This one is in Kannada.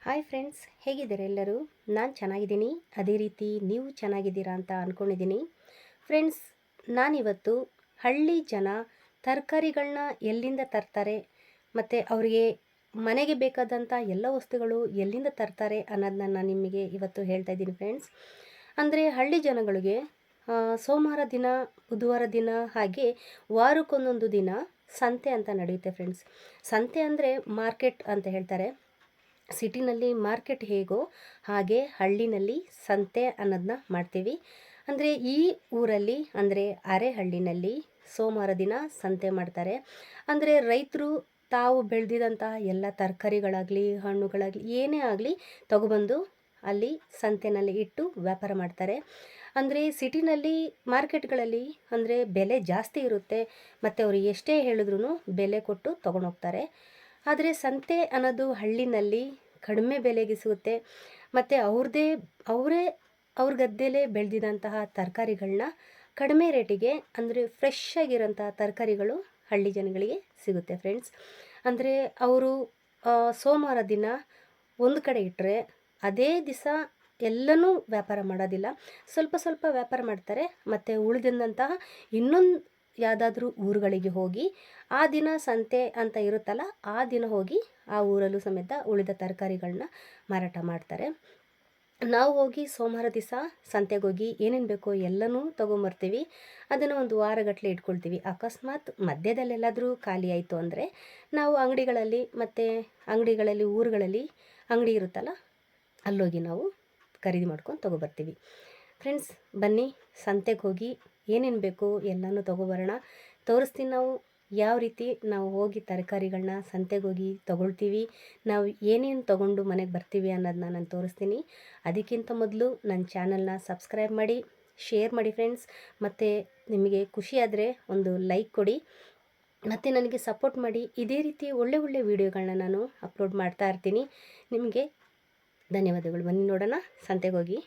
ಹಾಯ್ ಫ್ರೆಂಡ್ಸ್, ಹೇಗಿದ್ದೀರಾ ಎಲ್ಲರೂ? ನಾನು ಚೆನ್ನಾಗಿದ್ದೀನಿ. ಅದೇ ರೀತಿ ನೀವು ಚೆನ್ನಾಗಿದ್ದೀರಾ ಅಂತ ಅಂದ್ಕೊಂಡಿದ್ದೀನಿ. ಫ್ರೆಂಡ್ಸ್, ನಾನಿವತ್ತು ಹಳ್ಳಿ ಜನ ತರಕಾರಿಗಳನ್ನ ಎಲ್ಲಿಂದ ತರ್ತಾರೆ ಮತ್ತು ಅವರಿಗೆ ಮನೆಗೆ ಬೇಕಾದಂಥ ಎಲ್ಲ ವಸ್ತುಗಳು ಎಲ್ಲಿಂದ ತರ್ತಾರೆ ಅನ್ನೋದನ್ನ ನಾನು ನಿಮಗೆ ಇವತ್ತು ಹೇಳ್ತಾ ಇದ್ದೀನಿ ಫ್ರೆಂಡ್ಸ್. ಅಂದರೆ ಹಳ್ಳಿ ಜನಗಳಿಗೆ ಸೋಮವಾರ ದಿನ, ಬುಧವಾರ ದಿನ, ಹಾಗೆ ವಾರಕ್ಕೊಂದೊಂದು ದಿನ ಸಂತೆ ಅಂತ ನಡೆಯುತ್ತೆ ಫ್ರೆಂಡ್ಸ್. ಸಂತೆ ಅಂದರೆ ಮಾರ್ಕೆಟ್ ಅಂತ ಹೇಳ್ತಾರೆ. ಸಿಟಿನಲ್ಲಿ ಮಾರ್ಕೆಟ್ ಹೇಗೋ ಹಾಗೆ ಹಳ್ಳಿನಲ್ಲಿ ಸಂತೆ ಅನ್ನೋದನ್ನ ಮಾಡ್ತೀವಿ. ಅಂದರೆ ಈ ಊರಲ್ಲಿ ಅಂದರೆ ಅರೆಹಳ್ಳಿನಲ್ಲಿ ಸೋಮವಾರ ದಿನ ಸಂತೆ ಮಾಡ್ತಾರೆ. ಅಂದರೆ ರೈತರು ತಾವು ಬೆಳೆದಿದಂತಹ ಎಲ್ಲ ತರಕಾರಿಗಳಾಗಲಿ, ಹಣ್ಣುಗಳಾಗಲಿ, ಏನೇ ಆಗಲಿ ತಗೊಬಂದು ಅಲ್ಲಿ ಸಂತೆನಲ್ಲಿ ಇಟ್ಟು ವ್ಯಾಪಾರ ಮಾಡ್ತಾರೆ. ಅಂದರೆ ಸಿಟಿನಲ್ಲಿ ಮಾರ್ಕೆಟ್ಗಳಲ್ಲಿ ಅಂದರೆ ಬೆಲೆ ಜಾಸ್ತಿ ಇರುತ್ತೆ ಮತ್ತು ಅವರು ಎಷ್ಟೇ ಹೇಳಿದ್ರೂ ಬೆಲೆ ಕೊಟ್ಟು ತೊಗೊಂಡೋಗ್ತಾರೆ. ಆದರೆ ಸಂತೆ ಅನ್ನೋದು ಹಳ್ಳಿನಲ್ಲಿ ಕಡಿಮೆ ಬೆಲೆಗೆ ಸಿಗುತ್ತೆ ಮತ್ತು ಅವರೇ ಅವ್ರ ಗದ್ದೆಲೇ ಬೆಳೆದಿದಂತಹ ತರಕಾರಿಗಳನ್ನ ಕಡಿಮೆ ರೇಟಿಗೆ ಅಂದರೆ ಫ್ರೆಶ್ ಆಗಿರೋಂಥ ತರಕಾರಿಗಳು ಹಳ್ಳಿ ಜನಗಳಿಗೆ ಸಿಗುತ್ತೆ ಫ್ರೆಂಡ್ಸ್. ಅಂದರೆ ಅವರು ಸೋಮವಾರ ದಿನ ಒಂದು ಕಡೆ ಇಟ್ಟರೆ ಅದೇ ದಿವಸ ಎಲ್ಲನೂ ವ್ಯಾಪಾರ ಮಾಡೋದಿಲ್ಲ, ಸ್ವಲ್ಪ ಸ್ವಲ್ಪ ವ್ಯಾಪಾರ ಮಾಡ್ತಾರೆ ಮತ್ತು ಉಳಿದಂತಹ ಇನ್ನೊಂದು ಯಾವುದಾದ್ರೂ ಊರುಗಳಿಗೆ ಹೋಗಿ ಆ ದಿನ ಸಂತೆ ಅಂತ ಇರುತ್ತಲ್ಲ, ಆ ದಿನ ಹೋಗಿ ಆ ಊರಲ್ಲೂ ಸಮೇತ ಉಳಿದ ತರಕಾರಿಗಳನ್ನ ಮಾರಾಟ ಮಾಡ್ತಾರೆ. ನಾವು ಹೋಗಿ ಸೋಮವಾರ ದಿವಸ ಸಂತೆಗೆ ಹೋಗಿ ಏನೇನು ಬೇಕೋ ಎಲ್ಲನೂ ತೊಗೊಂಬರ್ತೀವಿ. ಅದನ್ನು ಒಂದು ವಾರಗಟ್ಟಲೆ ಇಟ್ಕೊಳ್ತೀವಿ. ಅಕಸ್ಮಾತ್ ಮಧ್ಯದಲ್ಲೆಲ್ಲಾದರೂ ಖಾಲಿ ಆಯಿತು ಅಂದರೆ ನಾವು ಅಂಗಡಿಗಳಲ್ಲಿ ಊರುಗಳಲ್ಲಿ ಅಂಗಡಿ ಇರುತ್ತಲ್ಲ, ಅಲ್ಲೋಗಿ ನಾವು ಖರೀದಿ ಮಾಡ್ಕೊಂಡು ತೊಗೊಬರ್ತೀವಿ. ಫ್ರೆಂಡ್ಸ್, ಬನ್ನಿ ಸಂತೆಗೆ ಹೋಗಿ ಏನೇನು ಬೇಕೋ ಎಲ್ಲನೂ ತೊಗೊಬರೋಣ. ತೋರಿಸ್ತೀನಿ ನಾವು ಯಾವ ರೀತಿ ನಾವು ಹೋಗಿ ತರಕಾರಿಗಳನ್ನ ಸಂತೆಗೆ ಹೋಗಿ ತೊಗೊಳ್ತೀವಿ, ನಾವು ಏನೇನು ತೊಗೊಂಡು ಮನೆಗೆ ಬರ್ತೀವಿ ಅನ್ನೋದನ್ನ ನಾನು ತೋರಿಸ್ತೀನಿ. ಅದಕ್ಕಿಂತ ಮೊದಲು ನನ್ನ ಚಾನಲ್ನ ಸಬ್ಸ್ಕ್ರೈಬ್ ಮಾಡಿ, ಶೇರ್ ಮಾಡಿ ಫ್ರೆಂಡ್ಸ್. ಮತ್ತು ನಿಮಗೆ ಖುಷಿಯಾದರೆ ಒಂದು ಲೈಕ್ ಕೊಡಿ ಮತ್ತು ನನಗೆ ಸಪೋರ್ಟ್ ಮಾಡಿ. ಇದೇ ರೀತಿ ಒಳ್ಳೆ ವೀಡಿಯೋಗಳನ್ನ ನಾನು ಅಪ್ಲೋಡ್ ಮಾಡ್ತಾ ಇರ್ತೀನಿ. ನಿಮಗೆ ಧನ್ಯವಾದಗಳು. ಬನ್ನಿ ನೋಡೋಣ ಸಂತೆಗೆ ಹೋಗಿ